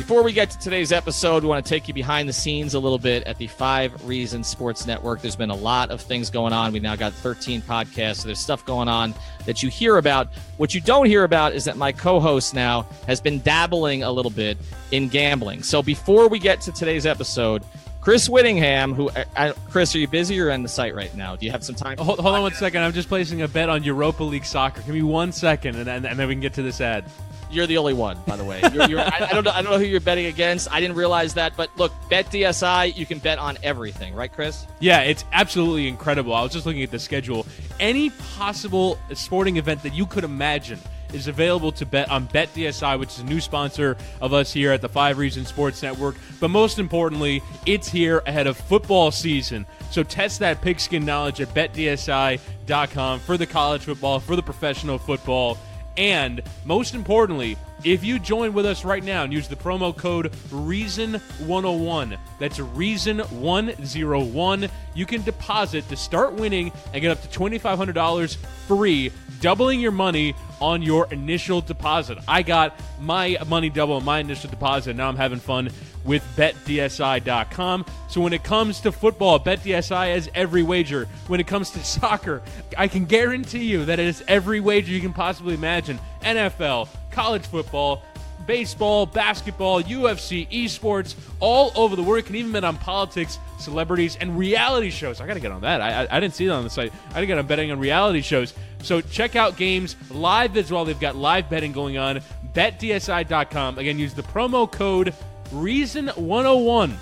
Before we get to today's episode, we want to take you behind the scenes a little bit at the 5 Reasons Sports Network. There's been a lot of things going on. We've now got 13 podcasts, so there's stuff going on that you hear about. What you don't hear about is that my co-host now has been dabbling a little bit in gambling. So before we get to today's episode, Chris Whittingham, Chris, are you busy or on the site right now? Do you have some time? Hold on 1 second. I'm just placing a bet on Europa League soccer. Give me 1 second, and then we can get to this ad. You're the only one, by the way. I don't know who you're betting against. I didn't realize that, but look, BetDSI, you can bet on everything, right, Chris? Yeah, it's absolutely incredible. I was just looking at the schedule. Any possible sporting event that you could imagine is available to bet on BetDSI, which is a new sponsor of us here at the 5 Reasons Sports Network. But most importantly, it's here ahead of football season. So test that pigskin knowledge at BetDSI.com for the college football, for the professional football. And most importantly, if you join with us right now and use the promo code REASON101, that's REASON101, you can deposit to start winning and get up to $2,500 free, doubling your money on your initial deposit. I got my money double on my initial deposit. Now I'm having fun with BetDSI.com. So when it comes to football, BetDSI has every wager. When it comes to soccer, I can guarantee you that it is every wager you can possibly imagine. NFL, college football, baseball, basketball, UFC, esports, all over the world. You can even bet on politics, celebrities, and reality shows. I got to get on that. I didn't see that on the site. I got to get on betting on reality shows. So check out games live as well. They've got live betting going on. BetDSI.com. Again, use the promo code REASON101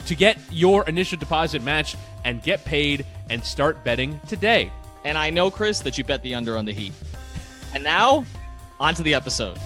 to get your initial deposit matched and get paid and start betting today. And I know, Chris, that you bet the under on the Heat. And now, on to the episode.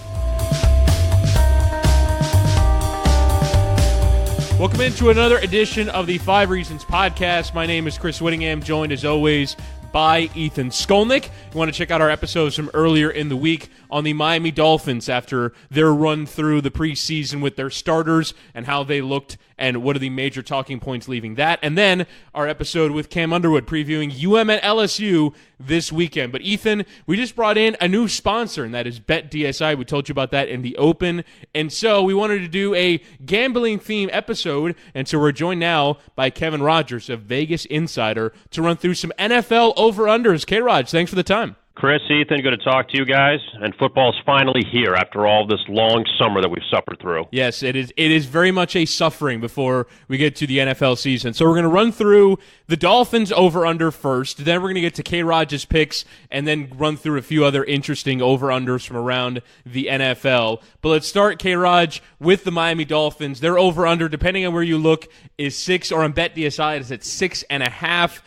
Welcome into another edition of the 5 Reasons Podcast. My name is Chris Whittingham, joined as always by Ethan Skolnick. You want to check out our episodes from earlier in the week on the Miami Dolphins after their run through the preseason with their starters and how they looked and what are the major talking points leaving that. And then our episode with Cam Underwood previewing UM at LSU this weekend. But Ethan, we just brought in a new sponsor, and that is BetDSI. We told you about that in the open. And so we wanted to do a gambling theme episode. And so we're joined now by Kevin Rogers of Vegas Insider to run through some NFL over-unders. K-Rog, thanks for the time. Chris, Ethan, good to talk to you guys. And football's finally here after all this long summer that we've suffered through. Yes, it is very much a suffering before we get to the NFL season. So we're going to run through the Dolphins over-under first. Then we're going to get to K-Rod's picks and then run through a few other interesting over-unders from around the NFL. But let's start, K-Rod, with the Miami Dolphins. Their over-under, depending on where you look, is 6, or on BetDSI, it's at 6.5.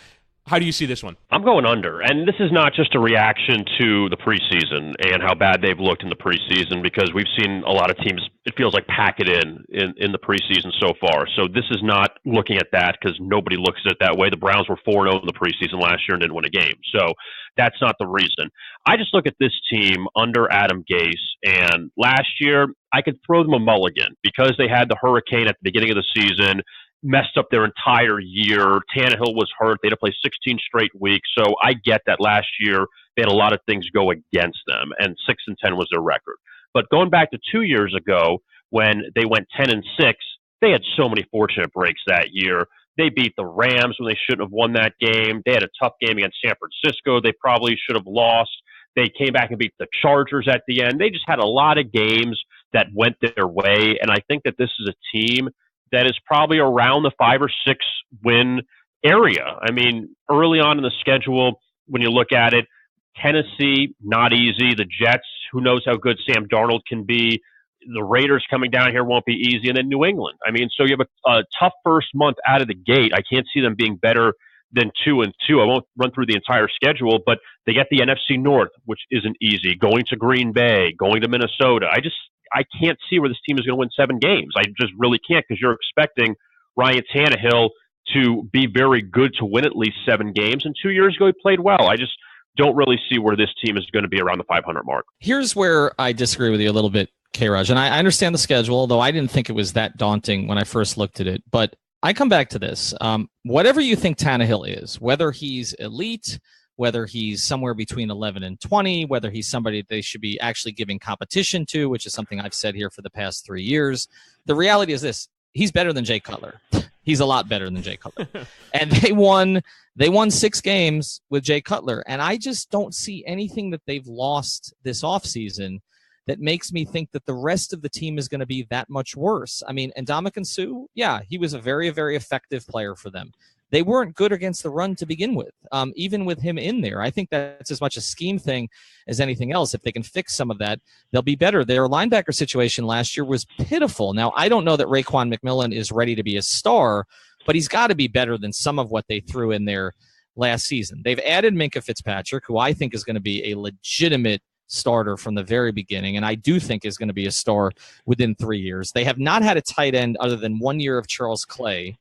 How do you see this one? I'm going under, and this is not just a reaction to the preseason and how bad they've looked in the preseason, because we've seen a lot of teams, it feels like, pack it in the preseason so far. So this is not looking at that because nobody looks at it that way. The Browns were 4-0 in the preseason last year and didn't win a game. So that's not the reason. I just look at this team under Adam Gase, and last year I could throw them a mulligan because they had the hurricane at the beginning of the season, messed up their entire year. Tannehill was hurt. They had to play 16 straight weeks. So I get that last year they had a lot of things go against them, and 6-10 was their record. But going back to 2 years ago when they went 10-6, they had so many fortunate breaks that year. They beat the Rams when they shouldn't have won that game. They had a tough game against San Francisco they probably should have lost. They came back and beat the Chargers at the end. They just had a lot of games that went their way, and I think that this is a team that is probably around the 5 or 6 win area. I mean, early on in the schedule, when you look at it, Tennessee, not easy. The Jets, who knows how good Sam Darnold can be. The Raiders coming down here won't be easy. And then New England. I mean, so you have a tough first month out of the gate. I can't see them being better than 2-2. I won't run through the entire schedule, but they get the NFC North, which isn't easy. Going to Green Bay, going to Minnesota. I can't see where this team is going to win 7 games. I just really can't, because you're expecting Ryan Tannehill to be very good to win at least 7 games. And 2 years ago, he played well. I just don't really see where this team is going to be around the 500 mark. Here's where I disagree with you a little bit, K-Raj. And I understand the schedule, though I didn't think it was that daunting when I first looked at it. But I come back to this. Whatever you think Tannehill is, whether he's elite, whether he's somewhere between 11 and 20, whether he's somebody they should be actually giving competition to, which is something I've said here for the past 3 years. The reality is this: he's better than Jay Cutler. He's a lot better than Jay Cutler. And they won 6 games with Jay Cutler. And I just don't see anything that they've lost this offseason that makes me think that the rest of the team is going to be that much worse. I mean, Ndamukong Suh, yeah, he was a very, very effective player for them. They weren't good against the run to begin with, even with him in there. I think that's as much a scheme thing as anything else. If they can fix some of that, they'll be better. Their linebacker situation last year was pitiful. Now, I don't know that Raekwon McMillan is ready to be a star, but he's got to be better than some of what they threw in there last season. They've added Minkah Fitzpatrick, who I think is going to be a legitimate starter from the very beginning, and I do think is going to be a star within 3 years. They have not had a tight end other than 1 year of Charles Clay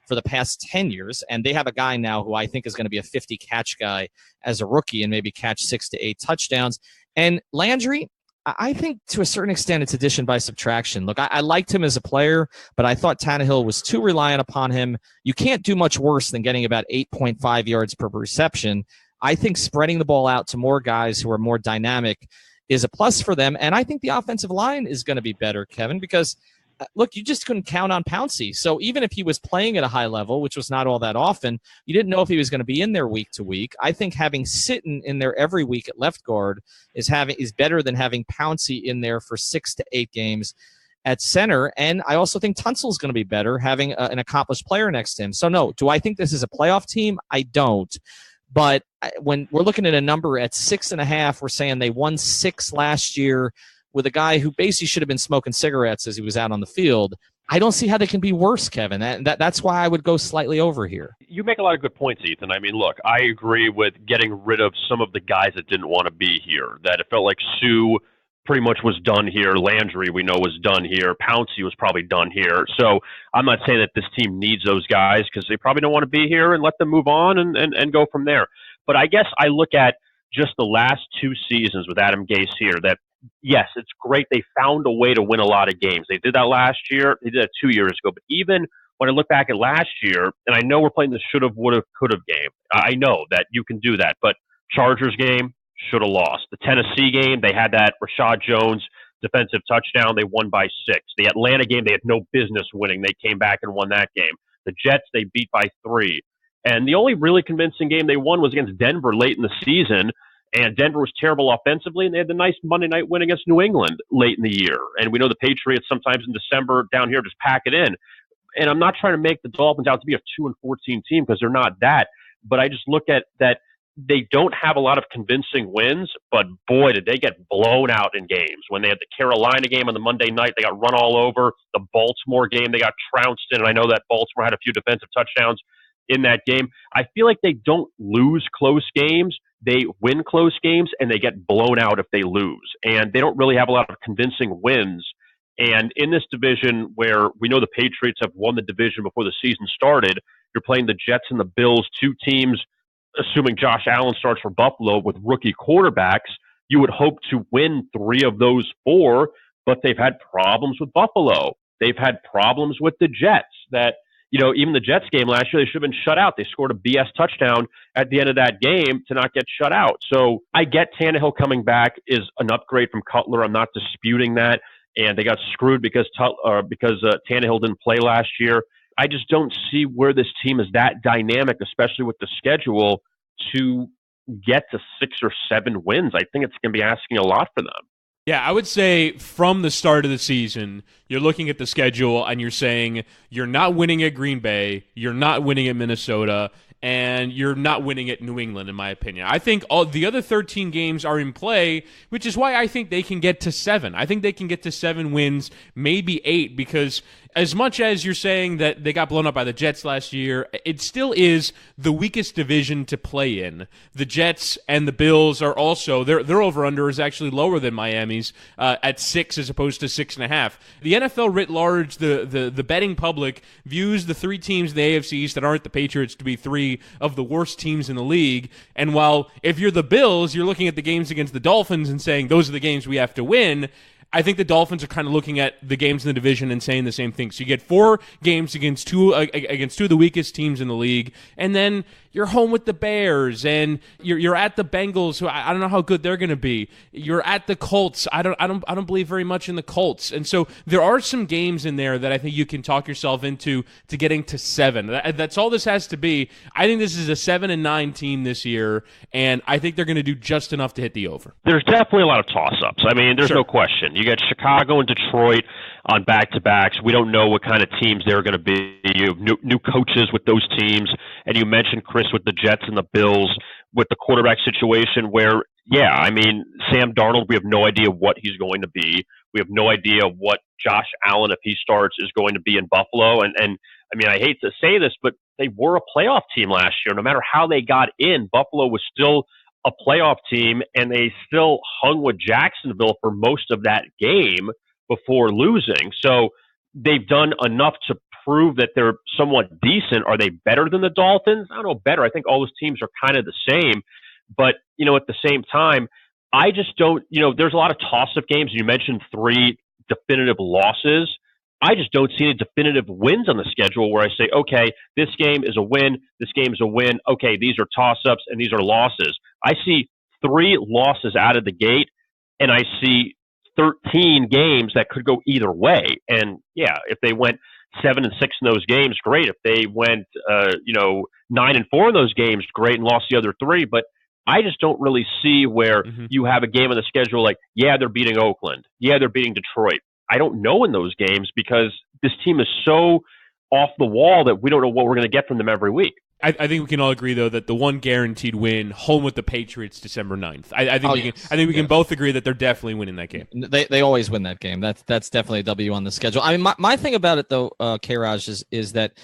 for the past 10 years, and they have a guy now who I think is going to be a 50-catch guy as a rookie and maybe catch 6 to 8 touchdowns. And Landry, I think to a certain extent it's addition by subtraction. Look, I liked him as a player, but I thought Tannehill was too reliant upon him. You can't do much worse than getting about 8.5 yards per reception. I think spreading the ball out to more guys who are more dynamic is a plus for them, and I think the offensive line is going to be better, Kevin, because look, you just couldn't count on Pouncey. So even if he was playing at a high level, which was not all that often, you didn't know if he was going to be in there week to week. I think having Sitton in there every week at left guard is better than having Pouncey in there for 6 to 8 games at center. And I also think Tunsil's going to be better having an accomplished player next to him. So no, do I think this is a playoff team? I don't. But when we're looking at a number at 6.5, we're saying they won 6 last year with a guy who basically should have been smoking cigarettes as he was out on the field. I don't see how they can be worse, Kevin. That's why I would go slightly over here. You make a lot of good points, Ethan. I mean, look, I agree with getting rid of some of the guys that didn't want to be here, that it felt like Suh pretty much was done here. Landry, we know, was done here. Pouncey was probably done here. So I'm not saying that this team needs those guys because they probably don't want to be here, and let them move on and go from there. But I guess I look at just the last 2 seasons with Adam Gase here that, yes, it's great. They found a way to win a lot of games. They did that last year. They did that 2 years ago. But even when I look back at last year, and I know we're playing the should have, would have, could have game. I know that you can do that. But Chargers game, should have lost. The Tennessee game, they had that Rashad Jones defensive touchdown. They won by 6. The Atlanta game, they had no business winning. They came back and won that game. The Jets, they beat by 3. And the only really convincing game they won was against Denver late in the season. And Denver was terrible offensively, and they had the nice Monday night win against New England late in the year. And we know the Patriots sometimes in December down here just pack it in. And I'm not trying to make the Dolphins out to be a 2-14 team because they're not that. But I just look at that they don't have a lot of convincing wins, but boy, did they get blown out in games. When they had the Carolina game on the Monday night, they got run all over. The Baltimore game, they got trounced in. And I know that Baltimore had a few defensive touchdowns in that game. I feel like they don't lose close games. They win close games, and they get blown out if they lose. And they don't really have a lot of convincing wins. And in this division where we know the Patriots have won the division before the season started, you're playing the Jets and the Bills, 2 teams, assuming Josh Allen starts for Buffalo with rookie quarterbacks. You would hope to win 3 of those 4, but they've had problems with Buffalo. They've had problems with the Jets that, even the Jets game last year, they should have been shut out. They scored a BS touchdown at the end of that game to not get shut out. So I get Tannehill coming back is an upgrade from Cutler. I'm not disputing that. And they got screwed because Tannehill didn't play last year. I just don't see where this team is that dynamic, especially with the schedule, to get to 6 or 7 wins. I think it's going to be asking a lot for them. Yeah, I would say from the start of the season, you're looking at the schedule and you're saying you're not winning at Green Bay, you're not winning at Minnesota, and you're not winning at New England, in my opinion. I think all the other 13 games are in play, which is why I think they can get to 7. I think they can get to 7 wins, maybe 8, because as much as you're saying that they got blown up by the Jets last year, it still is the weakest division to play in. The Jets and the Bills are also, their over-under is actually lower than Miami's at 6 as opposed to 6.5. The NFL writ large, the betting public, views the 3 teams in the AFC East that aren't the Patriots to be 3 of the worst teams in the league. And while if you're the Bills, you're looking at the games against the Dolphins and saying those are the games we have to win, I think the Dolphins are kind of looking at the games in the division and saying the same thing. So you get 4 games against two of the weakest teams in the league, and then you're home with the Bears, and you're at the Bengals, who I don't know how good they're going to be. You're at the Colts. I don't believe very much in the Colts, and so there are some games in there that I think you can talk yourself into to getting to 7. That's all this has to be. I think this is a 7-9 team this year, and I think they're going to do just enough to hit the over. There's definitely a lot of toss-ups. I mean, there's no question. You got Chicago and Detroit on back-to-backs. We don't know what kind of teams they're going to be. You have new coaches with those teams, and you mentioned, Chris, with the Jets and the Bills, with the quarterback situation where, yeah, I mean, Sam Darnold, we have no idea what he's going to be. We have no idea what Josh Allen, if he starts, is going to be in Buffalo. And I mean, I hate to say this, but they were a playoff team last year. No matter how they got in, Buffalo was still a playoff team, and they still hung with Jacksonville for most of that game before losing. So they've done enough to prove that they're somewhat decent. Are they better than the Dolphins? I don't know, better. I think all those teams are kind of the same. But, you know, at the same time, I just don't, you know, there's a lot of toss-up games. You mentioned 3 definitive losses. I just don't see any definitive wins on the schedule where I say, okay, this game is a win, this game is a win. Okay, these are toss-ups and these are losses. I see 3 losses out of the gate, and I see 13 games that could go either way. And yeah, if they went 7-6 in those games, great. If they went, 9-4 in those games, great, and lost the other 3. But I just don't really see where you have a game on the schedule like, yeah, they're beating Oakland. Yeah, they're beating Detroit. I don't know in those games because this team is so off the wall that we don't know what we're going to get from them every week. I think we can all agree, though, that the one guaranteed win, home with the Patriots, December 9th. I think we can both agree that they're definitely winning that game. They always win that game. That's definitely a W on the schedule. I mean, my thing about it, though, K-Raj, is that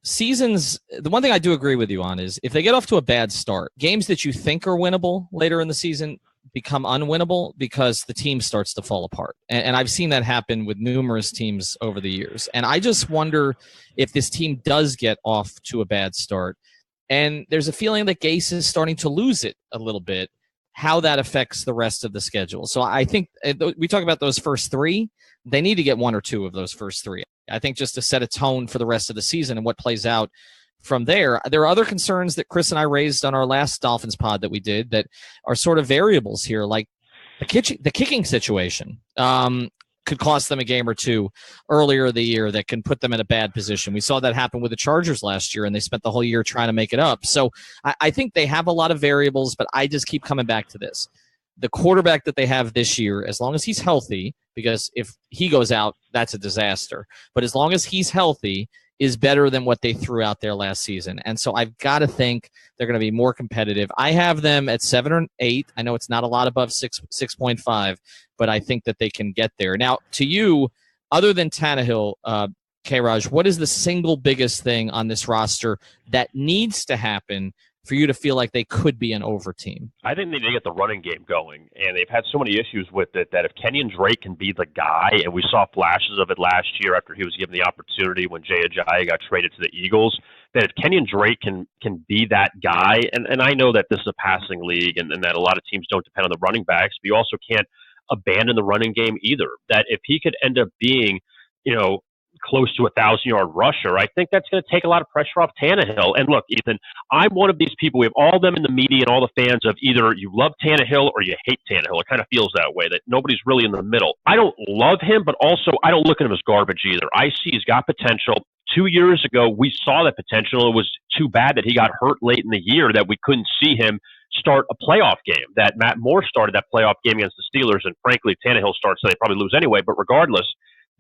seasons, the one thing I do agree with you on is if they get off to a bad start, games that you think are winnable later in the season become unwinnable because the team starts to fall apart. And I've seen that happen with numerous teams over the years. And I just wonder if this team does get off to a bad start, and there's a feeling that Gase is starting to lose it a little bit, how that affects the rest of the schedule. So I think we talk about those first 3. They need to get 1 or 2 of those first 3. I think just to set a tone for the rest of the season and what plays out from there. There are other concerns that Chris and I raised on our last Dolphins pod that we did that are sort of variables here, like the kicking situation could cost them a game or 2 earlier in the year that can put them in a bad position. We saw that happen with the Chargers last year, and they spent the whole year trying to make it up. So I think they have a lot of variables, but I just keep coming back to this. The quarterback that they have this year, as long as he's healthy, because if he goes out, that's a disaster. But as long as he's healthy, is better than what they threw out there last season. And so I've got to think they're going to be more competitive. I have them at 7 or 8. I know it's not a lot above 6.5, but I think that they can get there. Now, to you, other than Tannehill, K-Raj, what is the single biggest thing on this roster that needs to happen for you to feel like they could be an over team? I think they need to get the running game going, and they've had so many issues with it that if Kenyon Drake can be the guy, and we saw flashes of it last year after he was given the opportunity when Jay Ajayi got traded to the Eagles, that if Kenyon Drake can be that guy, and I know that this is a passing league and that a lot of teams don't depend on the running backs, but you also can't abandon the running game either, that if he could end up being, close to a 1,000-yard rusher, I think that's going to take a lot of pressure off Tannehill. And look, Ethan, I'm one of these people. We have all of them in the media and all the fans of either you love Tannehill or you hate Tannehill. It kind of feels that way, that nobody's really in the middle. I don't love him, but also I don't look at him as garbage either. I see he's got potential. 2 years ago, we saw that potential. It was too bad that he got hurt late in the year that we couldn't see him start a playoff game, that Matt Moore started that playoff game against the Steelers, and frankly, Tannehill starts, so they probably lose anyway. But regardless,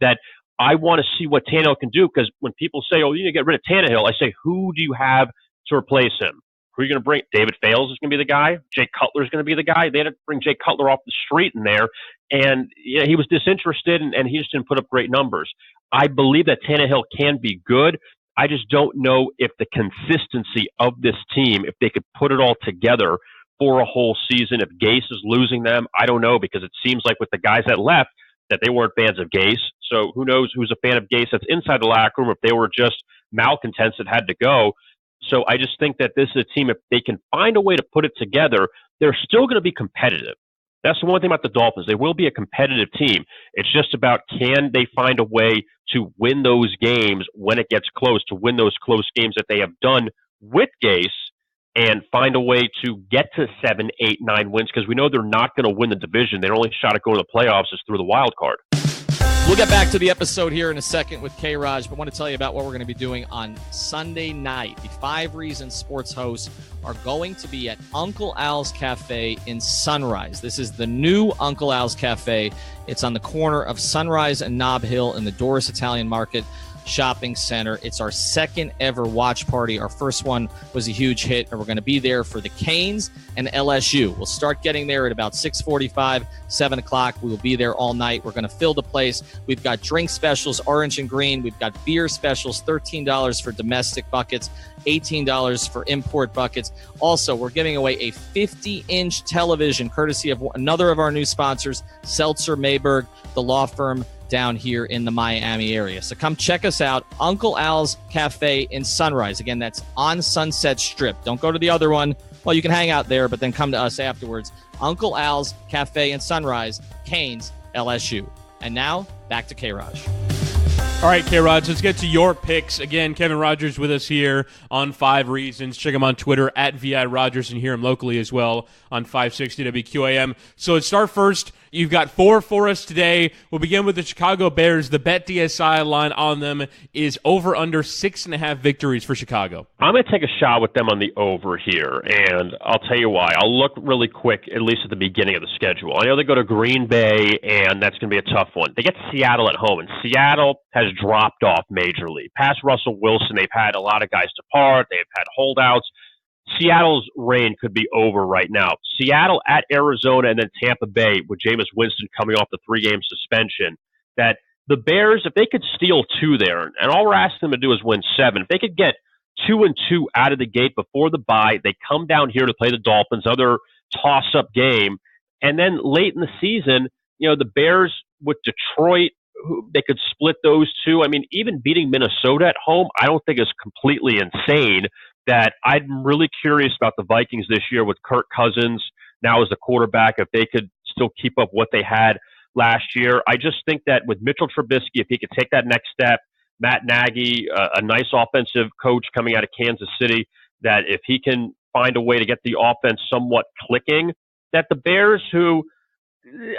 that I want to see what Tannehill can do, because when people say, oh, you need to get rid of Tannehill, I say, who do you have to replace him? Who are you going to bring? David Fales is going to be the guy. Jay Cutler is going to be the guy. They had to bring Jay Cutler off the street in there, and he was disinterested, and he just didn't put up great numbers. I believe that Tannehill can be good. I just don't know if the consistency of this team, if they could put it all together for a whole season. If Gase is losing them, I don't know, because it seems like with the guys that left, that they weren't fans of Gase. So who knows who's a fan of Gase that's inside the locker room, if they were just malcontents that had to go. So I just think that this is a team, if they can find a way to put it together, they're still going to be competitive. That's the one thing about the Dolphins. They will be a competitive team. It's just about, can they find a way to win those games when it gets close, to win those close games that they have done with Gase, and find a way to get to 7, 8, 9 wins, because we know they're not going to win the division. Their only shot at going to the playoffs is through the wild card. We'll get back to the episode here in a second with K-Raj, but I want to tell you about what we're going to be doing on Sunday night. The 5 Reasons Sports hosts are going to be at Uncle Al's Cafe in Sunrise. This is the new Uncle Al's Cafe. It's on the corner of Sunrise and Nob Hill in the Doris Italian Market Shopping Center. It's our second ever watch party. Our first one was a huge hit, and we're going to be there for the Canes and LSU. We'll start getting there at about 6:45, 7 o'clock. We will be there all night. We're going to fill the place. We've got drink specials, orange and green. We've got beer specials, $13 for domestic buckets, $18 for import buckets. Also, we're giving away a 50-inch television courtesy of another of our new sponsors, Seltzer Mayberg, the law firm down here in the Miami area. So come check us out, Uncle Al's Cafe in Sunrise. Again, that's on Sunset Strip. Don't go to the other one. Well, you can hang out there, but then come to us afterwards. Uncle Al's Cafe in Sunrise, Canes, LSU. And now, back to K-Raj. All right, K-Raj, let's get to your picks. Again, Kevin Rogers with us here on 5 Reasons. Check him on Twitter at VI Rogers and hear him locally as well on 560 WQAM. So let's start first. You've got 4 for us today. We'll begin with the Chicago Bears. The Bet DSI line on them is over under 6.5 victories for Chicago. I'm going to take a shot with them on the over here, and I'll tell you why. I'll look really quick, at least at the beginning of the schedule. I know they go to Green Bay, and that's going to be a tough one. They get Seattle at home, and Seattle has dropped off majorly. Past Russell Wilson, they've had a lot of guys depart. They've had holdouts. Seattle's reign could be over right now. Seattle at Arizona and then Tampa Bay with Jameis Winston coming off the 3-game suspension. That the Bears, if they could steal 2 there, and all we're asking them to do is win 7, if they could get 2-2 out of the gate before the bye, they come down here to play the Dolphins, other toss-up game, and then late in the season, the Bears with Detroit, they could split those 2. I mean, even beating Minnesota at home, I don't think is completely insane. That I'm really curious about the Vikings this year with Kirk Cousins now as the quarterback, if they could still keep up what they had last year. I just think that with Mitchell Trubisky, if he could take that next step, Matt Nagy, a nice offensive coach coming out of Kansas City, that if he can find a way to get the offense somewhat clicking, that the Bears, who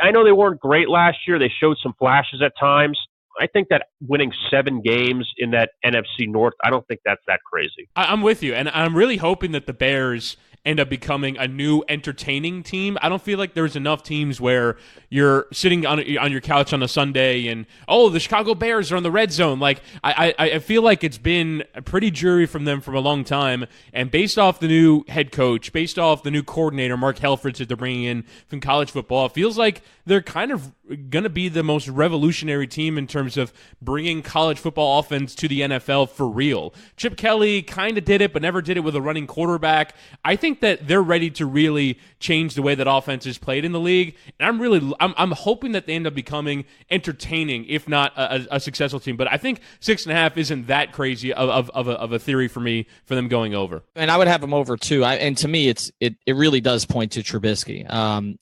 I know they weren't great last year, they showed some flashes at times. I think that winning 7 games in that NFC North, I don't think that's that crazy. I'm with you, and I'm really hoping that the Bears end up becoming a new entertaining team. I don't feel like there's enough teams where you're sitting on your couch on a Sunday and, the Chicago Bears are on the red zone. Like, I feel like it's been a pretty dreary from them for a long time, and based off the new head coach, based off the new coordinator, Mark Helfrich, that they're bringing in from college football, it feels like they're kind of going to be the most revolutionary team in terms of bringing college football offense to the NFL for real. Chip Kelly kind of did it, but never did it with a running quarterback. I think that they're ready to really change the way that offense is played in the league. And I'm hoping that they end up becoming entertaining, if not a successful team. But I think 6.5 isn't that crazy of a theory for me for them going over. And I would have them over too. And to me, it really does point to Trubisky,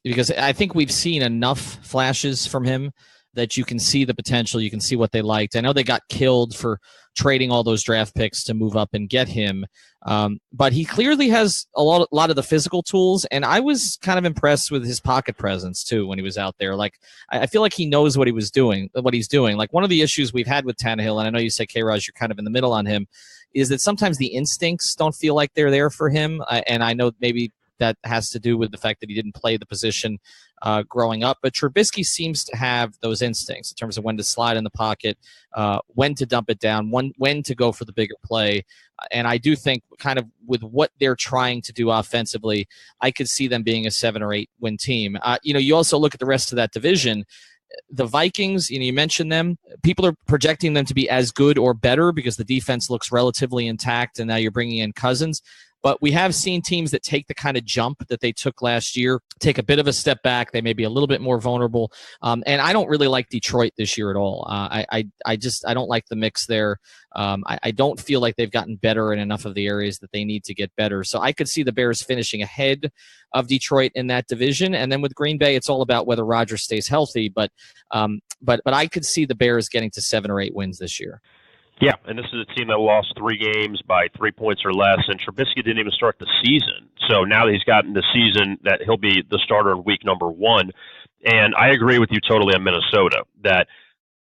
because I think we've seen enough flashes from him that you can see the potential. You can see what they liked. I know they got killed for trading all those draft picks to move up and get him. But he clearly has a lot of the physical tools. And I was kind of impressed with his pocket presence too when he was out there. Like, I feel like he knows what he's doing. Like, one of the issues we've had with Tannehill, and I know you say, K-Raj, you're kind of in the middle on him, is that sometimes the instincts don't feel like they're there for him. And I know maybe that has to do with the fact that he didn't play the position growing up. But Trubisky seems to have those instincts in terms of when to slide in the pocket, when to dump it down, when to go for the bigger play. And I do think kind of with what they're trying to do offensively, I could see them being a 7 or 8 win team. You also look at the rest of that division. The Vikings, you mentioned them. People are projecting them to be as good or better because the defense looks relatively intact, and now you're bringing in Cousins. But we have seen teams that take the kind of jump that they took last year, take a bit of a step back. They may be a little bit more vulnerable. And I don't really like Detroit this year at all. I don't like the mix there. I don't feel like they've gotten better in enough of the areas that they need to get better. So I could see the Bears finishing ahead of Detroit in that division. And then with Green Bay, it's all about whether Rodgers stays healthy. But I could see the Bears getting to 7 or 8 wins this year. Yeah, and this is a team that lost 3 games by 3 points or less, and Trubisky didn't even start the season. So now that he's gotten the season, that he'll be the starter in week number 1. And I agree with you totally on Minnesota, that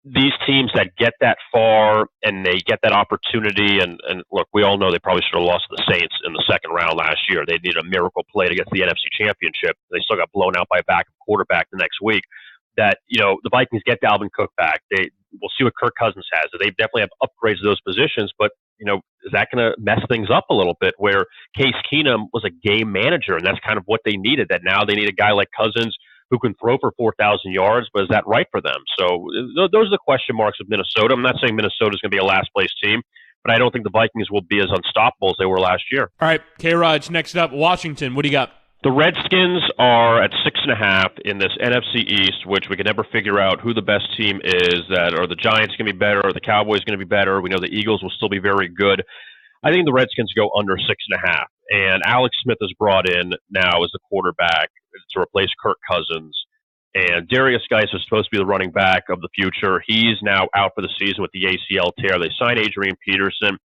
these teams that get that far and they get that opportunity, and look, we all know they probably should have lost to the Saints in the second round last year. They needed a miracle play to get to the NFC Championship. They still got blown out by a backup quarterback the next week. That, the Vikings get Dalvin Cook back. We'll see what Kirk Cousins has. They definitely have upgrades to those positions, but is that going to mess things up a little bit? Where Case Keenum was a game manager, and that's kind of what they needed. That now they need a guy like Cousins who can throw for 4,000 yards, but is that right for them? So those are the question marks of Minnesota. I'm not saying Minnesota is going to be a last place team, but I don't think the Vikings will be as unstoppable as they were last year. All right, K-Raj, next up, Washington. What do you got? The Redskins are at 6.5 in this NFC East, which we can never figure out who the best team is. That are the Giants going to be better? Are the Cowboys going to be better? We know the Eagles will still be very good. I think the Redskins go under 6.5. And Alex Smith is brought in now as the quarterback to replace Kirk Cousins. And Darius Geis is supposed to be the running back of the future. He's now out for the season with the ACL tear. They signed Adrian Peterson.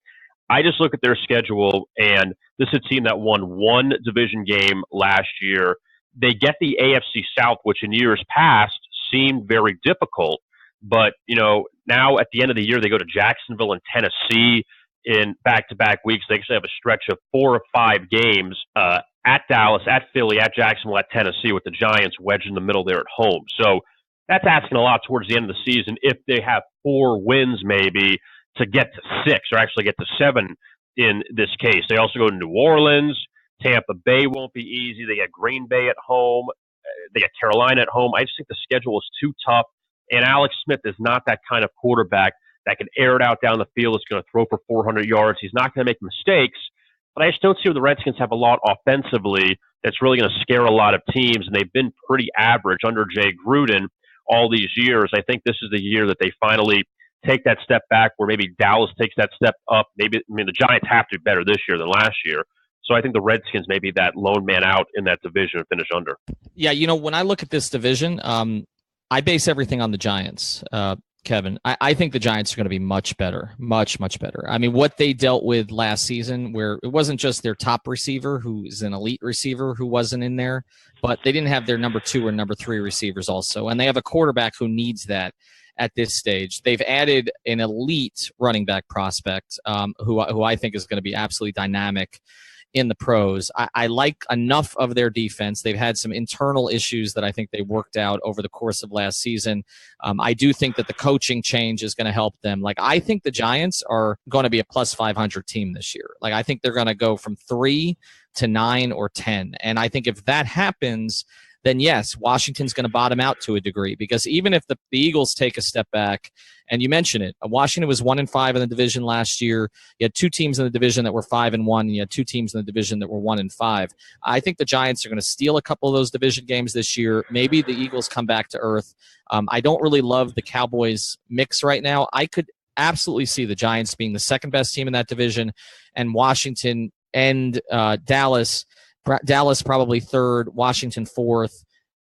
I just look at their schedule, and this is a team that won 1 division game last year. They get the AFC South, which in years past seemed very difficult. But, now at the end of the year, they go to Jacksonville and Tennessee in back-to-back weeks. They actually have a stretch of 4 or 5 games at Dallas, at Philly, at Jacksonville, at Tennessee, with the Giants wedged in the middle there at home. So that's asking a lot towards the end of the season if they have 4 wins maybe to get to 6 or actually get to 7 in this case. They also go to New Orleans. Tampa Bay won't be easy. They got Green Bay at home. They got Carolina at home. I just think the schedule is too tough. And Alex Smith is not that kind of quarterback that can air it out down the field. It's going to throw for 400 yards. He's not going to make mistakes. But I just don't see where the Redskins have a lot offensively that's really going to scare a lot of teams. And they've been pretty average under Jay Gruden all these years. I think this is the year that they finally take that step back, where maybe Dallas takes that step up. The Giants have to be better this year than last year. So I think the Redskins may be that lone man out in that division and finish under. Yeah, when I look at this division, I base everything on the Giants, Kevin. I think the Giants are going to be much better, much, much better. I mean, what they dealt with last season, where it wasn't just their top receiver, who is an elite receiver, who wasn't in there, but they didn't have their number 2 or number 3 receivers also. And they have a quarterback who needs that at this stage. They've added an elite running back prospect who I think is going to be absolutely dynamic in the pros. I like enough of their defense. They've had some internal issues that I think they worked out over the course of last season. I do think that the coaching change is going to help them. I think the Giants are going to be a plus 500 team this year. I think they're going to go from 3 to 9 or 10. And I think if that happens, then yes, Washington's going to bottom out to a degree, because even if the Eagles take a step back, and you mentioned it, Washington was 1-5 in the division last year. You had 2 teams in the division that were 5-1, and you had 2 teams in the division that were 1-5. I think the Giants are going to steal a couple of those division games this year. Maybe the Eagles come back to earth. I don't really love the Cowboys mix right now. I could absolutely see the Giants being the second best team in that division, and Washington and Dallas probably third, Washington fourth,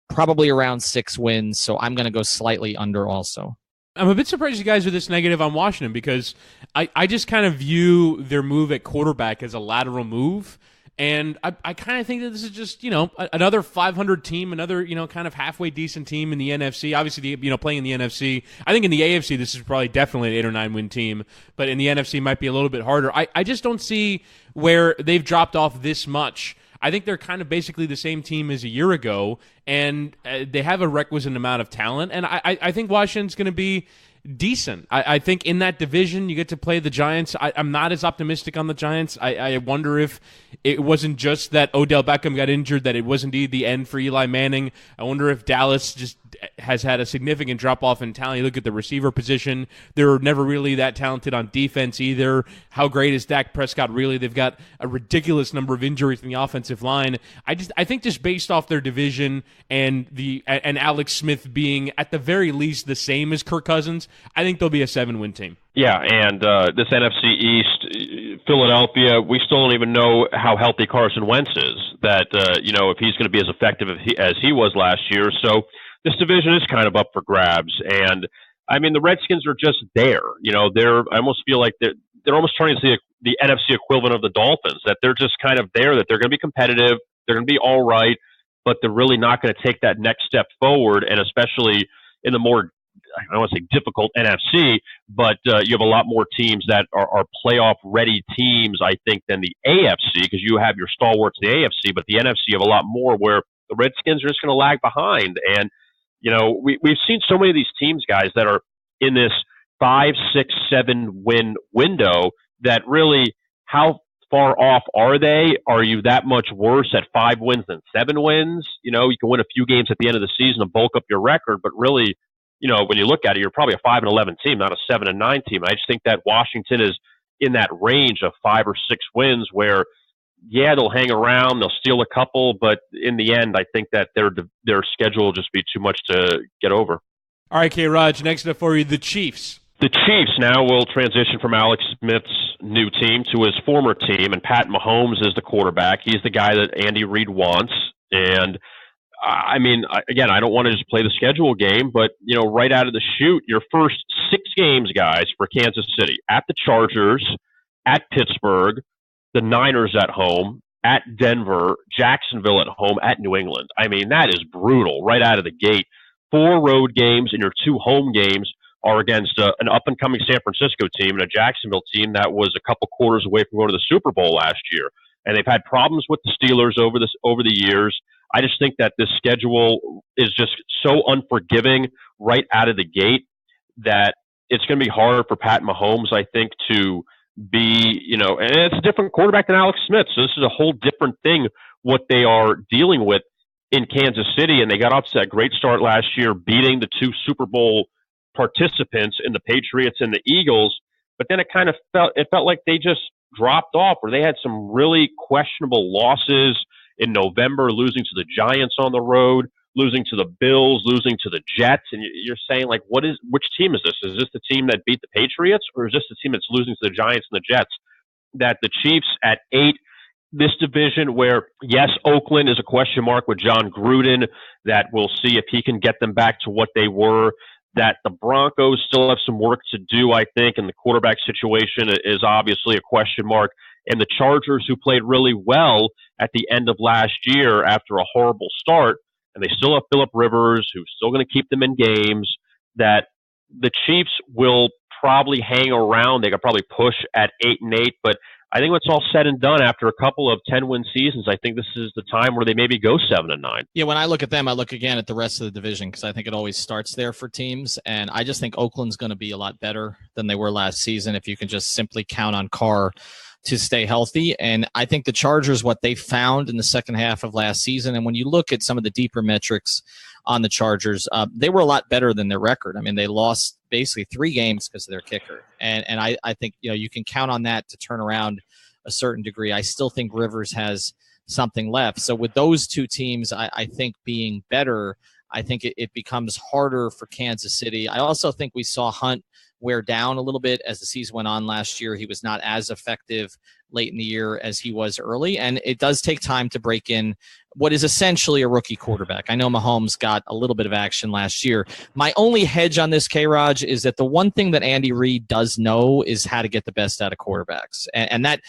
probably around 6 wins. So I'm going to go slightly under also. I'm a bit surprised you guys are this negative on Washington, because I just kind of view their move at quarterback as a lateral move. And I kind of think that this is just, another 500 team, another, kind of halfway decent team in the NFC. Obviously, playing in the NFC. I think in the AFC, this is probably definitely an 8 or 9 win team. But in the NFC, might be a little bit harder. I just don't see where they've dropped off this much. I think they're kind of basically the same team as a year ago, and they have a requisite amount of talent. And I think Washington's going to be decent. I think in that division, you get to play the Giants. I'm not as optimistic on the Giants. I wonder if it wasn't just that Odell Beckham got injured, that it was indeed the end for Eli Manning. I wonder if Dallas just has had a significant drop-off in talent. You look at the receiver position, they're never really that talented on defense either. How great is Dak Prescott really? They've got a ridiculous number of injuries in the offensive line. I think just based off their division and Alex Smith being at the very least the same as Kirk Cousins, I think they'll be a 7-win team. Yeah, and this NFC East, Philadelphia, we still don't even know how healthy Carson Wentz is, that, if he's going to be as effective as he was last year. So this division is kind of up for grabs, and I mean, the Redskins are just there. I almost feel like they're almost trying to see the NFC equivalent of the Dolphins, that they're just kind of there, that they're going to be competitive, they're going to be all right, but they're really not going to take that next step forward, and especially in the more, I don't want to say difficult NFC, but you have a lot more teams that are playoff-ready teams, I think, than the AFC, because you have your stalwarts in the AFC, but the NFC you have a lot more where the Redskins are just going to lag behind. And, we've seen so many of these teams, guys, that are in this 5, 6, 7 win window that really, how far off are they? Are you that much worse at 5 wins than 7 wins? You can win a few games at the end of the season and bulk up your record, but really, when you look at it, you're probably a 5-11 team, not a 7-9 team. I just think that Washington is in that range of 5 or 6 wins where, yeah, they'll hang around, they'll steal a couple, but in the end, I think that their schedule will just be too much to get over. All right, K-Raj, next up for you, the Chiefs. The Chiefs now will transition from Alex Smith's new team to his former team, and Pat Mahomes is the quarterback. He's the guy that Andy Reid wants, and I mean, again, I don't want to just play the schedule game, but, right out of the chute, your first 6 games, guys, for Kansas City, at the Chargers, at Pittsburgh, the Niners at home, at Denver, Jacksonville at home, at New England. I mean, that is brutal right out of the gate. 4 road games and your 2 home games are against an up-and-coming San Francisco team and a Jacksonville team that was a couple quarters away from going to the Super Bowl last year. And they've had problems with the Steelers over the years. I just think that this schedule is just so unforgiving right out of the gate that it's going to be hard for Pat Mahomes, I think, to be, and it's a different quarterback than Alex Smith. So this is a whole different thing, what they are dealing with in Kansas City. And they got off to that great start last year, beating the 2 Super Bowl participants in the Patriots and the Eagles. But then it felt like they just dropped off, where they had some really questionable losses in November, losing to the Giants on the road, losing to the Bills, losing to the Jets. And you're saying, like, which team is this? Is this the team that beat the Patriots, or is this the team that's losing to the Giants and the Jets? That the Chiefs at 8, this division where, yes, Oakland is a question mark with John Gruden, that we'll see if he can get them back to what they were, that the Broncos still have some work to do, I think, and the quarterback situation is obviously a question mark. And the Chargers, who played really well at the end of last year after a horrible start, and they still have Phillip Rivers, who's still going to keep them in games, that the Chiefs will probably hang around. They could probably push at 8-8, but I think when it's all said and done, after a couple of 10-win seasons, I think this is the time where they maybe go 7-9. Yeah, when I look at them, I look again at the rest of the division, because I think it always starts there for teams, and I just think Oakland's going to be a lot better than they were last season if you can just simply count on Carr to stay healthy. And I think the Chargers, what they found in the second half of last season, and when you look at some of the deeper metrics on the Chargers, they were a lot better than their record. I mean, they lost basically 3 games because of their kicker. And I think, you can count on that to turn around a certain degree. I still think Rivers has something left. So with those 2 teams, I think being better, I think it becomes harder for Kansas City. I also think we saw Hunt wear down a little bit as the season went on last year. He was not as effective late in the year as he was early, and it does take time to break in what is essentially a rookie quarterback. I know Mahomes got a little bit of action last year. My only hedge on this, K-Raj, is that the one thing that Andy Reid does know is how to get the best out of quarterbacks. And that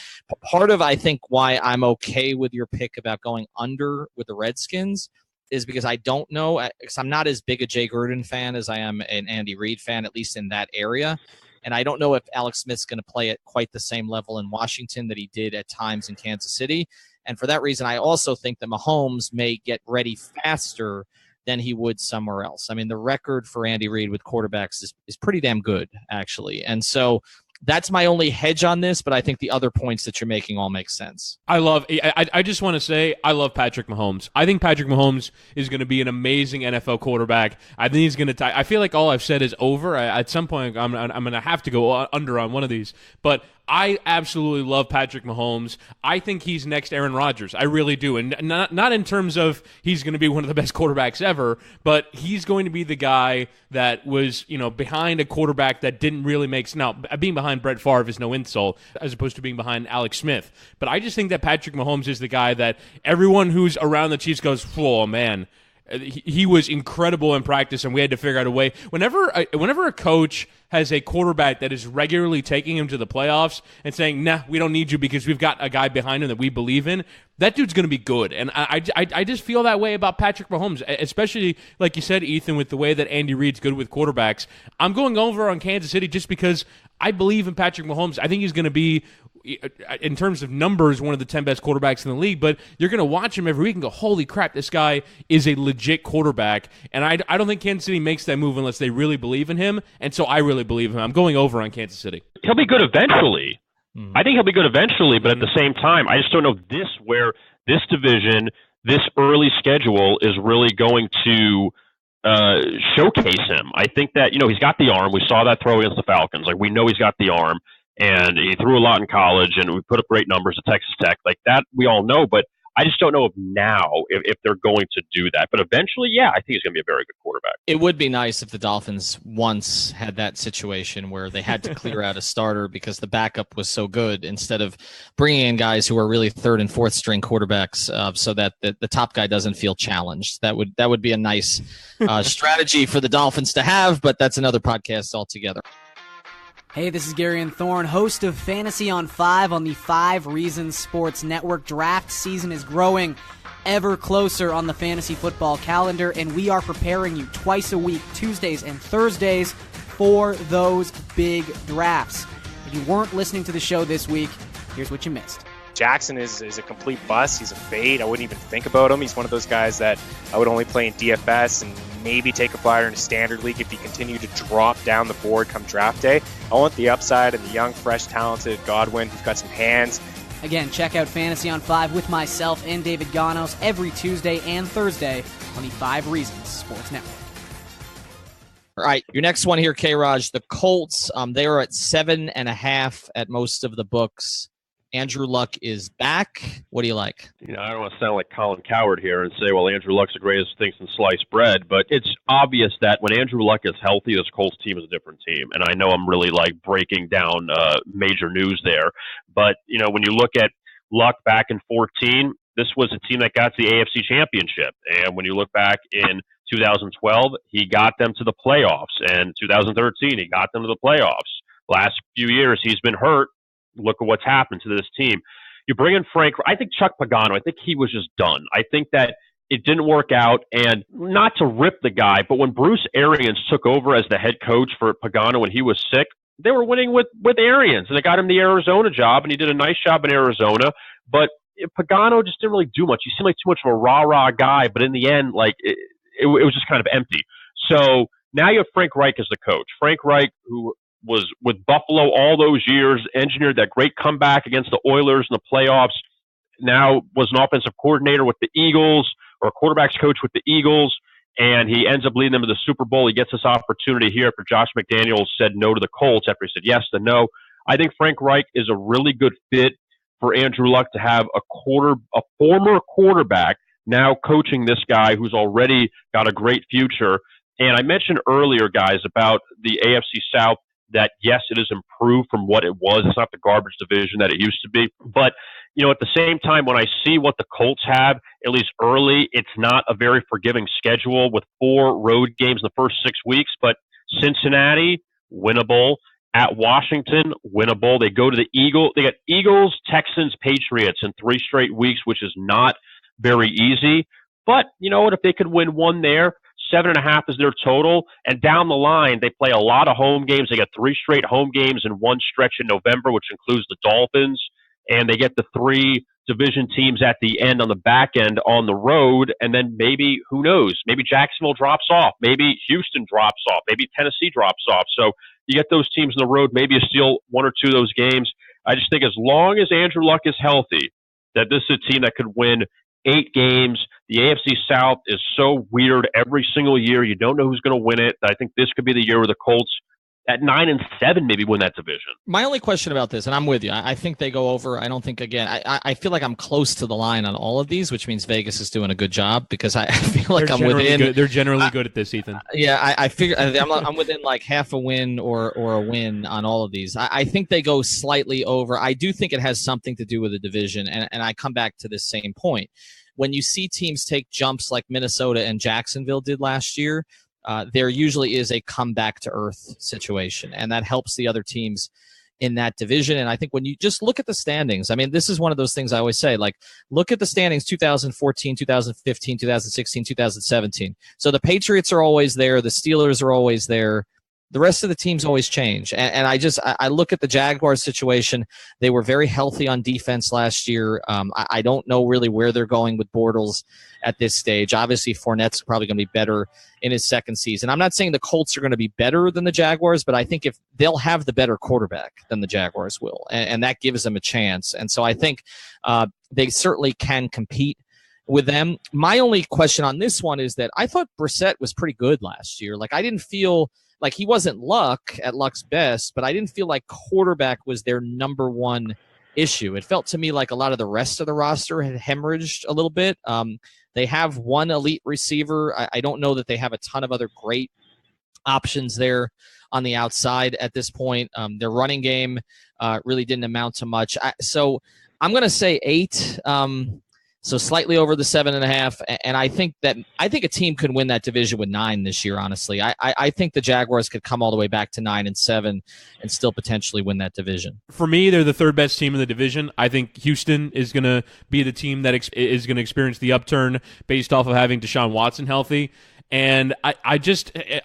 part of, I think, why I'm okay with your pick about going under with the Redskins is because I don't know, because I'm not as big a Jay Gruden fan as I am an Andy Reid fan, at least in that area. And I don't know if Alex Smith's going to play at quite the same level in Washington that he did at times in Kansas City. And for that reason, I also think that Mahomes may get ready faster than he would somewhere else. I mean, the record for Andy Reid with quarterbacks is pretty damn good, actually. And so that's my only hedge on this, but I think the other points that you're making all make sense. I just want to say, I love Patrick Mahomes. I think Patrick Mahomes is going to be an amazing NFL quarterback. I think he's going to I feel like all I've said is over. At some point, I'm going to have to go under on one of these. But I absolutely love Patrick Mahomes. I think he's next Aaron Rodgers. I really do. And not in terms of he's going to be one of the best quarterbacks ever, but he's going to be the guy that was, behind a quarterback that didn't really make sense. Now, being behind Brett Favre is no insult, as opposed to being behind Alex Smith. But I just think that Patrick Mahomes is the guy that everyone who's around the Chiefs goes, oh, man, he was incredible in practice, and we had to figure out a way. Whenever a coach has a quarterback that is regularly taking him to the playoffs and saying, nah, we don't need you because we've got a guy behind him that we believe in, that dude's going to be good. And I just feel that way about Patrick Mahomes, especially, like you said, Ethan, with the way that Andy Reid's good with quarterbacks. I'm going over on Kansas City just because I believe in Patrick Mahomes. I think he's going to be, in terms of numbers, one of the 10 best quarterbacks in the league, but you're going to watch him every week and go, holy crap, this guy is a legit quarterback. And I don't think Kansas City makes that move unless they really believe in him, and so I really believe in him. I'm going over on Kansas City. He'll be good eventually. I think he'll be good eventually, but at the same time, I just don't know where this division, this early schedule is really going to showcase him. I think that, he's got the arm. We saw that throw against the Falcons. Like, we know he's got the arm. And he threw a lot in college, and we put up great numbers at Texas Tech. Like that, we all know. But I just don't know if they're going to do that. But eventually, yeah, I think he's going to be a very good quarterback. It would be nice if the Dolphins once had that situation where they had to clear out a starter because the backup was so good, instead of bringing in guys who are really third and fourth string quarterbacks, so that the top guy doesn't feel challenged. That would be a nice strategy for the Dolphins to have, but that's another podcast altogether. Hey, this is Gary and Thorne, host of Fantasy on 5 on the 5 Reasons Sports Network. Draft season is growing ever closer on the fantasy football calendar, and we are preparing you twice a week, Tuesdays and Thursdays, for those big drafts. If you weren't listening to the show this week, here's what you missed. Jackson is a complete bust. He's a fade. I wouldn't even think about him. He's one of those guys that I would only play in DFS and maybe take a flyer in a standard league if he continued to drop down the board come draft day. I want the upside and the young, fresh, talented Godwin who's got some hands. Again, check out Fantasy on 5 with myself and David Ganos every Tuesday and Thursday on the 5 Reasons Sports Network. All right, your next one here, K-Raj, the Colts. They are at 7.5 at most of the books. Andrew Luck is back. What do you like? I don't want to sound like Colin Cowherd here and say, well, Andrew Luck's the greatest thing since sliced bread, but it's obvious that when Andrew Luck is healthy, this Colts team is a different team. And I know I'm really breaking down major news there, but when you look at Luck back in 2014, this was a team that got to the AFC Championship. And when you look back in 2012, he got them to the playoffs. And 2013, he got them to the playoffs. Last few years, he's been hurt. Look at what's happened to this team. You bring in Frank. I think Chuck Pagano, I think he was just done. I think that it didn't work out. And not to rip the guy, but when Bruce Arians took over as the head coach for Pagano when he was sick, they were winning with Arians. And they got him the Arizona job, and he did a nice job in Arizona. But Pagano just didn't really do much. He seemed like too much of a rah-rah guy. But in the end, it was just kind of empty. So now you have Frank Reich as the coach. Frank Reich, who was with Buffalo all those years, engineered that great comeback against the Oilers in the playoffs, now was an offensive coordinator with the Eagles, or a quarterback's coach with the Eagles, and he ends up leading them to the Super Bowl. He gets this opportunity here after Josh McDaniels said no to the Colts after he said yes to no. I think Frank Reich is a really good fit for Andrew Luck to have a former quarterback now coaching this guy who's already got a great future. And I mentioned earlier, guys, about the AFC South, that yes, it is improved from what it was. It's not the garbage division that it used to be. But, at the same time, when I see what the Colts have, at least early, it's not a very forgiving schedule with 4 road games in the first 6 weeks. But Cincinnati, winnable. At Washington, winnable. They go to the Eagles. They got Eagles, Texans, Patriots in 3 straight weeks, which is not very easy. But you know what? If they could win one there, 7.5 is their total. And down the line, they play a lot of home games. They got 3 straight home games in one stretch in November, which includes the Dolphins. And they get the 3 division teams at the end on the back end on the road. And then maybe, who knows, maybe Jacksonville drops off. Maybe Houston drops off. Maybe Tennessee drops off. So you get those teams on the road. Maybe you steal 1 or 2 of those games. I just think as long as Andrew Luck is healthy, that this is a team that could win 8 games. The AFC South is so weird every single year. You don't know who's going to win it. I think this could be the year where the Colts at 9-7 maybe win that division. My only question about this, and I'm with you, I think they go over. I don't think, again, I feel like I'm close to the line on all of these, which means Vegas is doing a good job because I feel like I'm within. Good. They're generally good at this, Ethan. Yeah, I figure I'm within like half a win or a win on all of these. I think they go slightly over. I do think it has something to do with the division, and I come back to this same point. when you see teams take jumps like Minnesota and Jacksonville did last year, there usually is a comeback to earth situation, and that helps the other teams in that division. And I think when you just look at the standings, I mean, this is one of those things I always say, like, look at the standings 2014, 2015, 2016, 2017. So the Patriots are always there. The Steelers are always there. The rest of the teams always change. And I look at the Jaguars situation. They were very healthy on defense last year. I don't know really where they're going with Bortles at this stage. Obviously, Fournette's probably going to be better in his second season. I'm not saying the Colts are going to be better than the Jaguars, but I think if they'll have the better quarterback than the Jaguars will, and that gives them a chance. And so I think they certainly can compete with them. My only question on this one is that I thought Brissett was pretty good last year. Like, I didn't feel like he wasn't Luck at Luck's best, but I didn't feel like quarterback was their number one issue. It felt to me like a lot of the rest of the roster had hemorrhaged a little bit. They have one elite receiver. I don't know that they have a ton of other great options there on the outside at this point. Their running game really didn't amount to much. So I'm going to say 8. So slightly over the 7.5, and I think a team could win that division with 9 this year. Honestly, I think the Jaguars could come all the way back to 9-7 and still potentially win that division. For me, they're the third best team in the division. I think Houston is going to be the team that is going to experience the upturn based off of having Deshaun Watson healthy. And I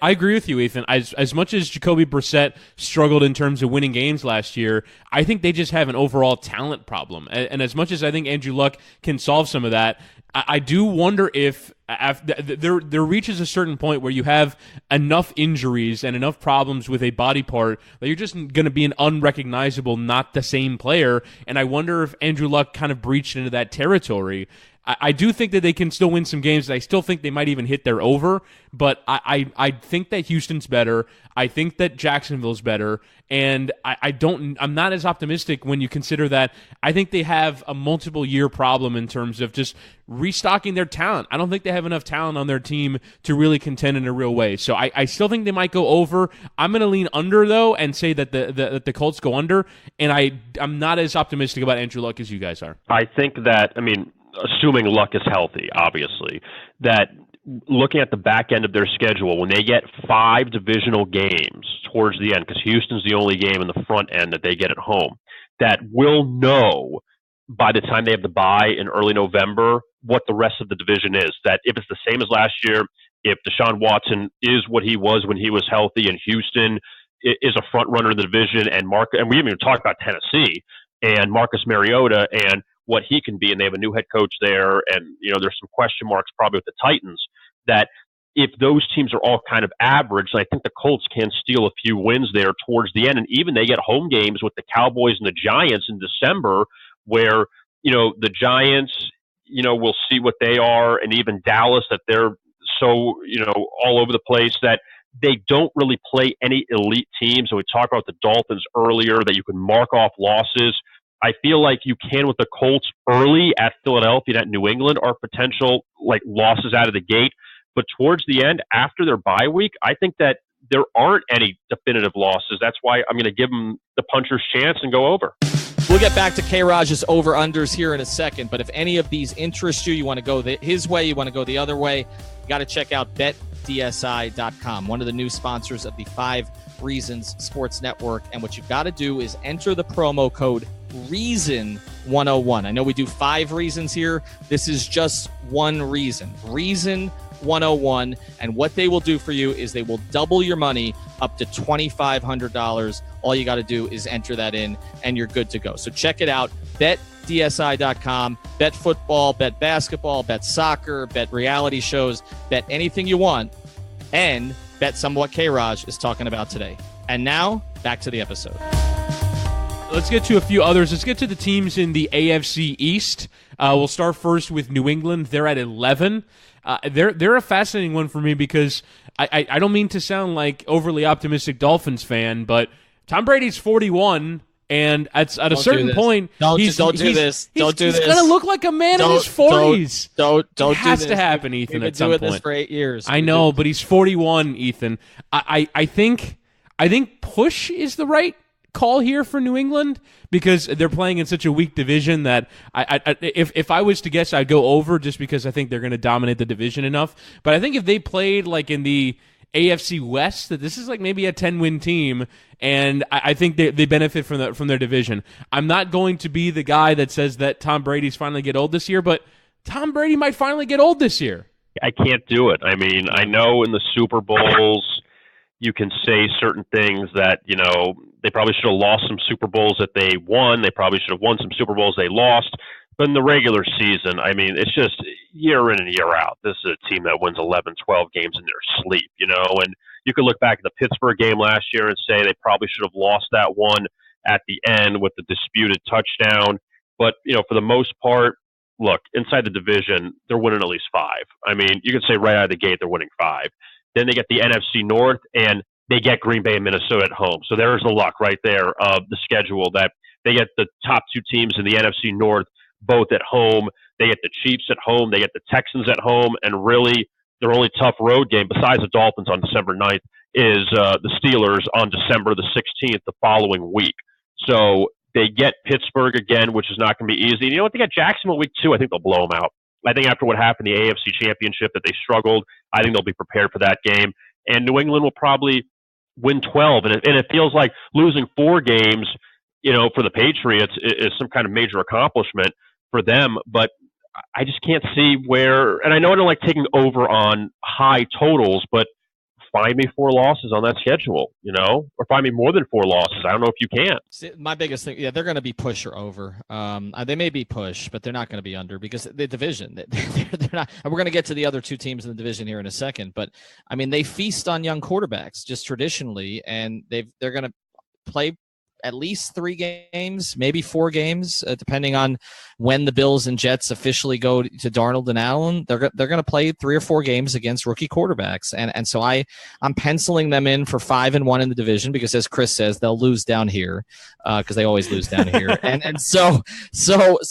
agree with you, Ethan. As much as Jacoby Brissett struggled in terms of winning games last year, I think they just have an overall talent problem. And as much as I think Andrew Luck can solve some of that, I do wonder if there reaches a certain point where you have enough injuries and enough problems with a body part that you're just going to be an unrecognizable, not the same player. And I wonder if Andrew Luck kind of breached into that territory. I do think that they can still win some games. I still think they might even hit their over, but I think that Houston's better. I think that Jacksonville's better, and I'm not as optimistic when you consider that I think they have a multiple year problem in terms of just restocking their talent. I don't think they have enough talent on their team to really contend in a real way. So I still think they might go over. I'm going to lean under though and say that the Colts go under, and I'm not as optimistic about Andrew Luck as you guys are. I think that, assuming Luck is healthy, obviously, that looking at the back end of their schedule, when they get 5 divisional games towards the end, because Houston's the only game in the front end that they get at home, that we'll know by the time they have the bye in early November what the rest of the division is. That if it's the same as last year, if Deshaun Watson is what he was when he was healthy, and Houston is a front runner in the division, and we haven't even talked about Tennessee and Marcus Mariota and what he can be, and they have a new head coach there, and there's some question marks probably with the Titans, that if those teams are all kind of average, I think the Colts can steal a few wins there towards the end, and even they get home games with the Cowboys and the Giants in December, where the Giants we'll see what they are, and even Dallas, that they're so all over the place that they don't really play any elite teams. And we talked about the Dolphins earlier, that you can mark off losses. I feel like you can with the Colts early at Philadelphia and at New England are potential losses out of the gate. But towards the end, after their bye week, I think that there aren't any definitive losses. That's why I'm going to give them the puncher's chance and go over. We'll get back to K-Raj's over-unders here in a second. But if any of these interest you, you want to go his way, you want to go the other way, you got to check out BetDSI.com, one of the new sponsors of the 5 Reasons Sports Network. And what you've got to do is enter the promo code REASON101. I know we do 5 reasons here. This is just one reason. Reason101. And what they will do for you is they will double your money up to $2,500. All you got to do is enter that in, and you're good to go. So check it out. BetDSI.com. Bet football, bet basketball, bet soccer, bet reality shows, bet anything you want, and bet some of what K-Raj is talking about today. And now, back to the episode. Let's get to a few others. Let's get to the teams in the AFC East. We'll start first with New England. They're at 11. They're a fascinating one for me because I don't mean to sound like overly optimistic Dolphins fan, but Tom Brady's 41, and at a certain point, he's going to look like a man in his 40s. It has to happen, Ethan. At some point, this for 8 years. I know, but he's 41, Ethan. I think push is the right call here for New England because they're playing in such a weak division that if I was to guess, I'd go over just because I think they're going to dominate the division enough. But I think if they played like in the AFC West, that this is like maybe a 10-win team, and I think they benefit from their division. I'm not going to be the guy that says that Tom Brady's finally get old this year, but Tom Brady might finally get old this year. I can't do it. I mean, I know in the Super Bowls you can say certain things that, they probably should have lost some Super Bowls that they won. They probably should have won some Super Bowls they lost. But in the regular season, I mean, it's just year in and year out. This is a team that wins 11, 12 games in their sleep, and you could look back at the Pittsburgh game last year and say they probably should have lost that one at the end with the disputed touchdown. But, for the most part, look, inside the division, they're winning at least 5. I mean, you could say right out of the gate they're winning 5. Then they get the NFC North, and they get Green Bay and Minnesota at home. So there's the luck right there of the schedule that they get the top 2 teams in the NFC North both at home. They get the Chiefs at home. They get the Texans at home. And really, their only tough road game, besides the Dolphins on December 9th, is the Steelers on December the 16th the following week. So they get Pittsburgh again, which is not going to be easy. And you know what? They got Jacksonville week 2. I think they'll blow them out. I think after what happened in the AFC Championship that they struggled, I think they'll be prepared for that game. And New England will probably win 12. And it feels like losing 4 games, for the Patriots is some kind of major accomplishment for them. But I just can't see where, and I know I don't like taking over on high totals, but find me 4 losses on that schedule, or find me more than 4 losses. I don't know if you can. See, my biggest thing, they're going to be push or over. They may be push, but they're not going to be under because the division, they're not. And we're going to get to the other 2 teams in the division here in a second. But I mean, they feast on young quarterbacks just traditionally, and they're going to play at least 3 games, maybe 4 games, depending on when the Bills and Jets officially go to Darnold and Allen. They're going to play 3 or 4 games against rookie quarterbacks, and so I'm penciling them in for 5-1 in the division because, as Chris says, they'll lose down here because they always lose down here, and so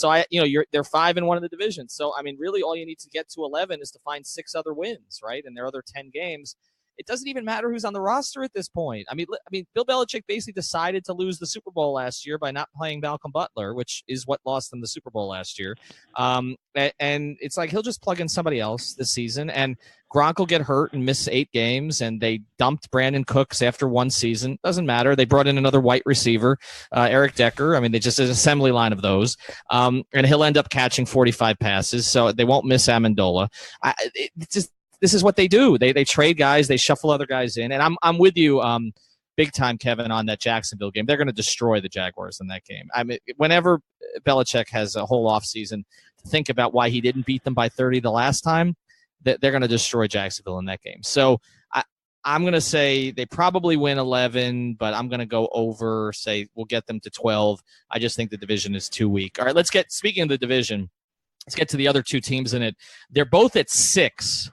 I they're 5-1 in the division. So I mean, really, all you need to get to 11 is to find 6 other wins, right? And their other 10 games. It doesn't even matter who's on the roster at this point. I mean, Bill Belichick basically decided to lose the Super Bowl last year by not playing Malcolm Butler, which is what lost them the Super Bowl last year. And it's like he'll just plug in somebody else this season. And Gronk will get hurt and miss 8 games. And they dumped Brandon Cooks after 1 season. Doesn't matter. They brought in another white receiver, Eric Decker. I mean, they just an assembly line of those. And he'll end up catching 45 passes, so they won't miss Amendola. This is what they do. They trade guys, they shuffle other guys in, and I'm with you, big time, Kevin, on that Jacksonville game. They're going to destroy the Jaguars in that game. I mean, whenever Belichick has a whole offseason to think about why he didn't beat them by 30 the last time, they're going to destroy Jacksonville in that game. So I'm going to say they probably win 11, but I'm going to go over. Say we'll get them to 12. I just think the division is too weak. All right, speaking of the division, let's get to the other 2 teams in it. They're both at 6.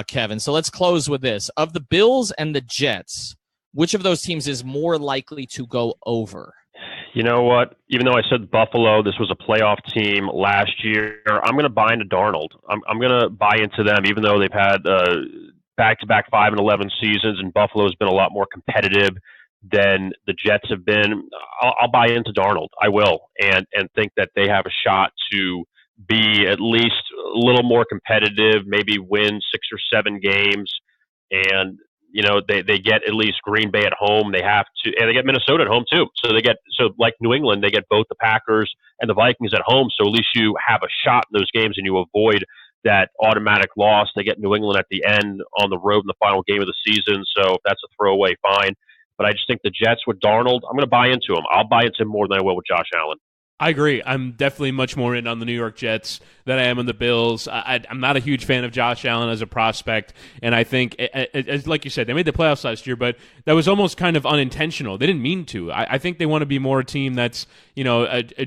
Kevin. So let's close with this. Of the Bills and the Jets, which of those teams is more likely to go over? You know what? Even though I said Buffalo, this was a playoff team last year, I'm going to buy into Darnold. I'm going to buy into them, even though they've had back-to-back 5-11 seasons, and Buffalo's been a lot more competitive than the Jets have been. I'll buy into Darnold. I will, and think that they have a shot to be at least a little more competitive, maybe win 6 or 7 games. And, they get at least Green Bay at home. They have to, and they get Minnesota at home too. So like New England, they get both the Packers and the Vikings at home. So at least you have a shot in those games and you avoid that automatic loss. They get New England at the end on the road in the final game of the season. So if that's a throwaway, fine. But I just think the Jets with Darnold, I'm going to buy into him. I'll buy into him more than I will with Josh Allen. I agree. I'm definitely much more in on the New York Jets than I am on the Bills. I'm not a huge fan of Josh Allen as a prospect, and I think, like you said, they made the playoffs last year, but that was almost kind of unintentional. They didn't mean to. I think they want to be more a team that's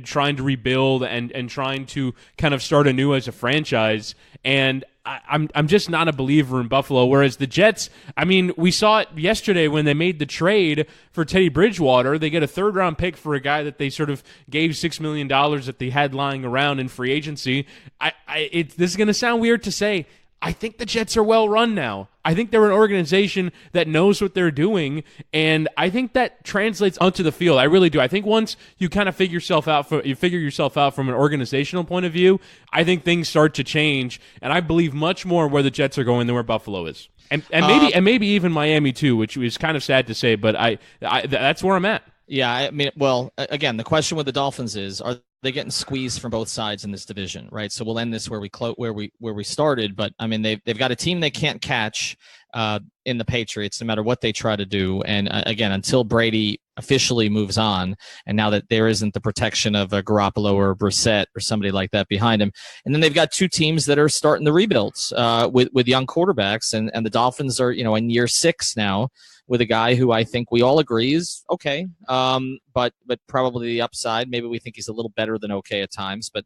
trying to rebuild and trying to kind of start anew as a franchise. And I'm just not a believer in Buffalo, whereas the Jets, I mean, we saw it yesterday when they made the trade for Teddy Bridgewater. They get a 3rd-round pick for a guy that they sort of gave $6 million that they had lying around in free agency. This is going to sound weird to say. I think the Jets are well run now. I think they're an organization that knows what they're doing, and I think that translates onto the field. I really do. I think once you kind of figure yourself out from an organizational point of view, I think things start to change, and I believe much more where the Jets are going than where Buffalo is, and maybe even Miami too, which is kind of sad to say, but I that's where I'm at. Yeah, I mean, well, again, the question with the Dolphins is, are they getting squeezed from both sides in this division, right? So we'll end this where we started, but I mean, they've got a team they can't catch in the Patriots, no matter what they try to do. And again, until Brady officially moves on, and now that there isn't the protection of a Garoppolo or Brissett or somebody like that behind him, and then they've got two teams that are starting the rebuilds with young quarterbacks, and the Dolphins are in year 6 now, with a guy who I think we all agree is okay, but probably the upside, maybe we think he's a little better than okay at times, but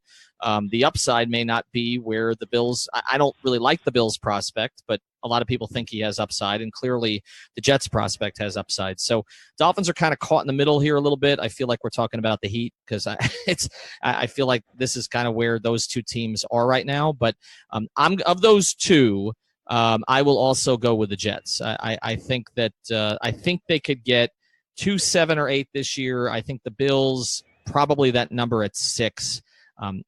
the upside may not be where the Bills, I don't really like the Bills prospect, but a lot of people think he has upside, and clearly the Jets prospect has upside. So Dolphins are kind of caught in the middle here a little bit. I feel like we're talking about the Heat because I feel like this is kind of where those two teams are right now, but I'm of those two. I will also go with the Jets. I think that I think they could get 2, 7, or 8 this year. I think the Bills, probably that number at 6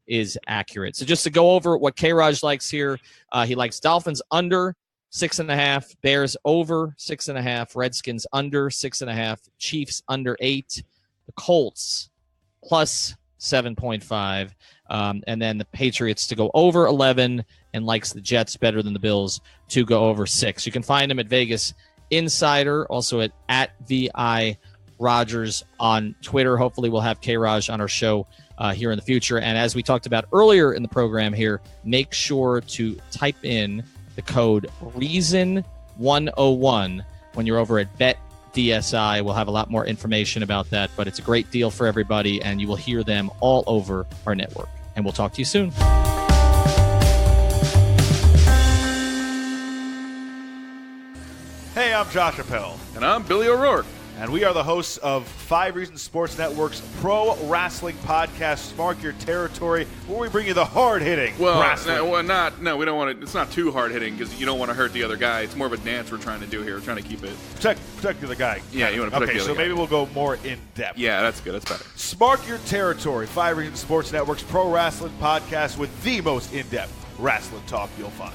is accurate. So just to go over what K-Raj likes here, he likes Dolphins under 6.5, Bears over 6.5, Redskins under 6.5, Chiefs under 8, the Colts plus 7.5, and then the Patriots to go over 11, and likes the Jets better than the Bills to go over 6. You can find him at Vegas Insider, also at VI Rogers on Twitter. Hopefully we'll have K-Raj on our show here in the future. And as we talked about earlier in the program here, make sure to type in the code REASON101 when you're over at BetDSI. We'll have a lot more information about that, but it's a great deal for everybody, and you will hear them all over our network. And we'll talk to you soon. Hey, I'm Josh Appel. And I'm Billy O'Rourke. And we are the hosts of 5 Reasons Sports Network's pro wrestling podcast, Mark Your Territory, where we bring you the hard-hitting wrestling. We don't want it. It's not too hard-hitting because you don't want to hurt the other guy. It's more of a dance we're trying to do here. We're trying to keep it. Protect the other guy. Yeah, you want to protect the other guy. Okay, so maybe we'll go more in-depth. Yeah, that's good. That's better. Mark Your Territory, 5 Reasons Sports Network's pro wrestling podcast with the most in-depth wrestling talk you'll find.